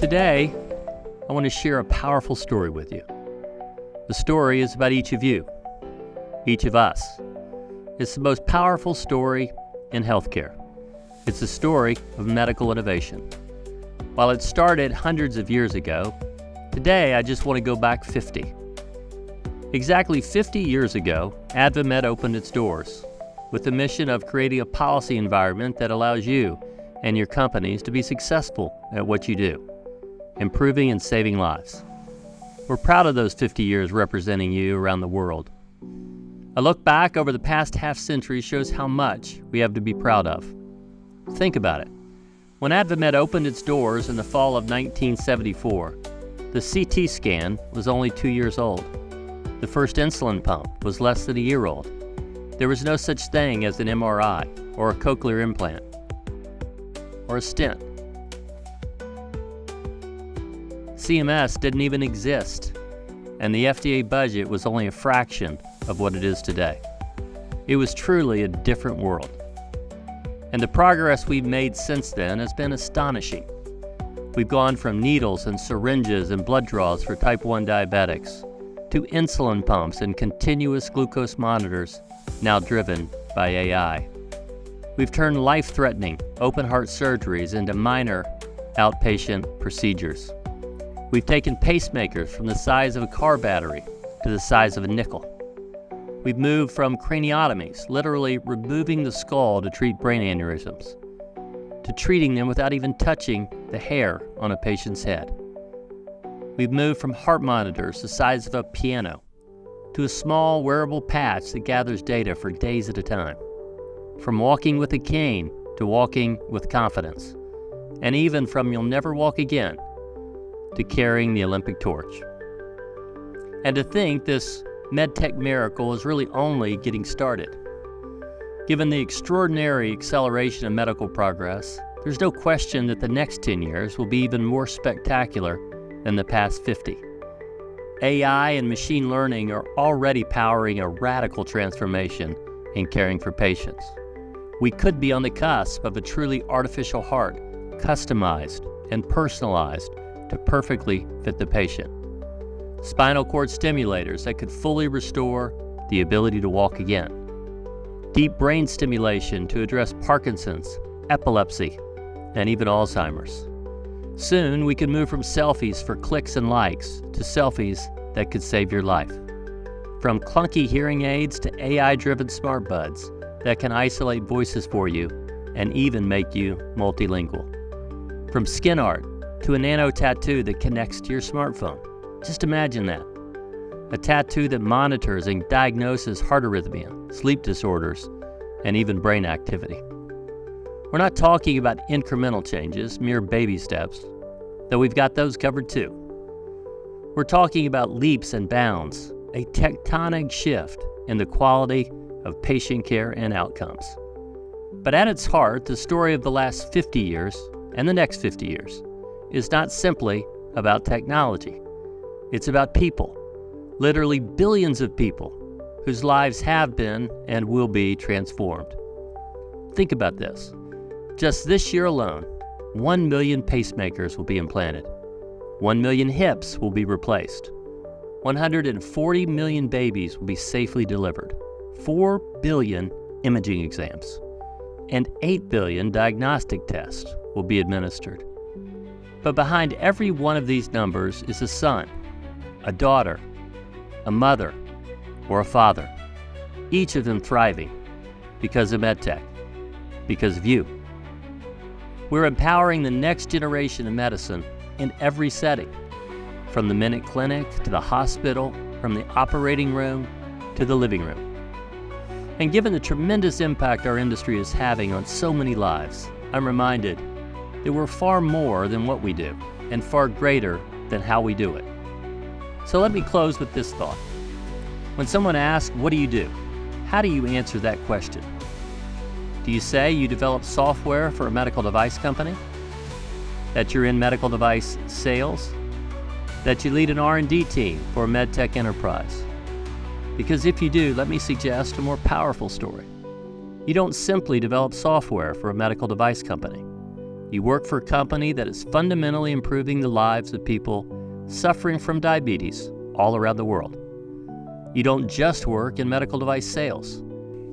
Today, I want to share a powerful story with you. The story is about each of you, each of us. It's the most powerful story in healthcare. It's the story of medical innovation. While it started hundreds of years ago, today I just want to go back 50. Exactly 50 years ago, AdvaMed opened its doors with the mission of creating a policy environment that allows you and your companies to be successful at what you do, improving and saving lives. We're proud of those 50 years representing you around the world. A look back over the past half-century shows how much we have to be proud of. Think about it. When AdvaMed opened its doors in the fall of 1974, the CT scan was only 2 years old. The first insulin pump was less than a year old. There was no such thing as an MRI or a cochlear implant or a stent. CMS didn't even exist, and the FDA budget was only a fraction of what it is today. It was truly a different world. And the progress we've made since then has been astonishing. We've gone from needles and syringes and blood draws for type 1 diabetics to insulin pumps and continuous glucose monitors, now driven by AI. We've turned life-threatening open-heart surgeries into minor outpatient procedures. We've taken pacemakers from the size of a car battery to the size of a nickel. We've moved from craniotomies, literally removing the skull to treat brain aneurysms, to treating them without even touching the hair on a patient's head. We've moved from heart monitors the size of a piano to a small wearable patch that gathers data for days at a time. From walking with a cane to walking with confidence, and even from you'll never walk again to carrying the Olympic torch. And to think this medtech miracle is really only getting started. Given the extraordinary acceleration of medical progress, there's no question that the next 10 years will be even more spectacular than the past 50. AI and machine learning are already powering a radical transformation in caring for patients. We could be on the cusp of a truly artificial heart, customized and personalized to perfectly fit the patient. Spinal cord stimulators that could fully restore the ability to walk again. Deep brain stimulation to address Parkinson's, epilepsy, and even Alzheimer's. Soon, we can move from selfies for clicks and likes to selfies that could save your life. From clunky hearing aids to AI-driven smart buds that can isolate voices for you and even make you multilingual. From skin art to a nano tattoo that connects to your smartphone. Just imagine that. A tattoo that monitors and diagnoses heart arrhythmia, sleep disorders, and even brain activity. We're not talking about incremental changes, mere baby steps, though we've got those covered too. We're talking about leaps and bounds, a tectonic shift in the quality of patient care and outcomes. But at its heart, the story of the last 50 years and the next 50 years is not simply about technology. It's about people, literally billions of people whose lives have been and will be transformed. Think about this. Just this year alone, 1 million pacemakers will be implanted. 1 million hips will be replaced. 140 million babies will be safely delivered. 4 billion imaging exams. And 8 billion diagnostic tests will be administered. But behind every one of these numbers is a son, a daughter, a mother, or a father. Each of them thriving because of medtech, because of you. We're empowering the next generation of medicine in every setting, from the minute clinic to the hospital, from the operating room to the living room. And given the tremendous impact our industry is having on so many lives, I'm reminded that we're far more than what we do and far greater than how we do it. So let me close with this thought. When someone asks, what do you do? How do you answer that question? Do you say you develop software for a medical device company? That you're in medical device sales? That you lead an R&D team for a medtech enterprise? Because if you do, let me suggest a more powerful story. You don't simply develop software for a medical device company. You work for a company that is fundamentally improving the lives of people suffering from diabetes all around the world. You don't just work in medical device sales.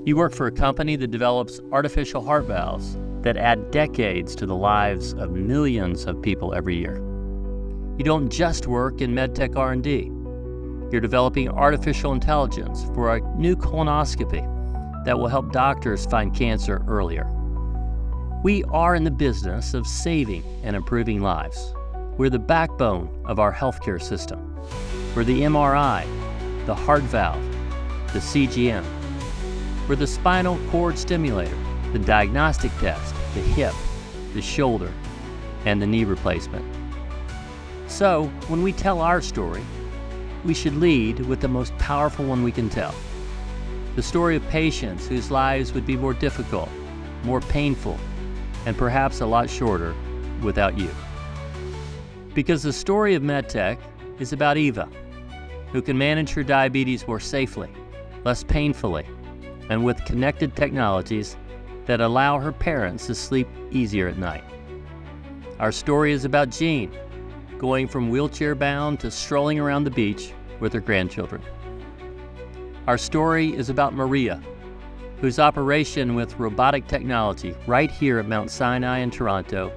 You work for a company that develops artificial heart valves that add decades to the lives of millions of people every year. You don't just work in medtech R&D. You're developing artificial intelligence for a new colonoscopy that will help doctors find cancer earlier. We are in the business of saving and improving lives. We're the backbone of our healthcare system. We're the MRI, the heart valve, the CGM. We're the spinal cord stimulator, the diagnostic test, the hip, the shoulder, and the knee replacement. So, when we tell our story, we should lead with the most powerful one we can tell. The story of patients whose lives would be more difficult, more painful, and perhaps a lot shorter without you. Because the story of MedTech is about Eva, who can manage her diabetes more safely, less painfully, and with connected technologies that allow her parents to sleep easier at night. Our story is about Jean, going from wheelchair-bound to strolling around the beach with her grandchildren. Our story is about Maria, whose operation with robotic technology right here at Mount Sinai in Toronto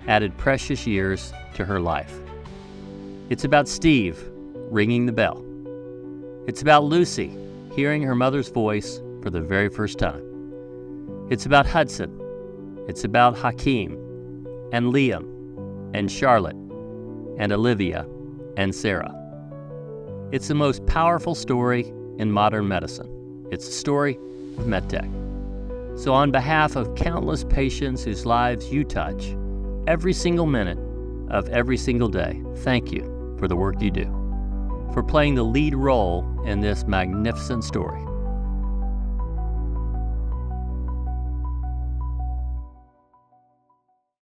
added precious years to her life. It's about Steve ringing the bell. It's about Lucy hearing her mother's voice for the very first time. It's about Hudson. It's about Hakeem and Liam and Charlotte and Olivia and Sarah. It's the most powerful story in modern medicine. It's the story of MedTech. So on behalf of countless patients whose lives you touch every single minute of every single day, thank you for the work you do, for playing the lead role in this magnificent story.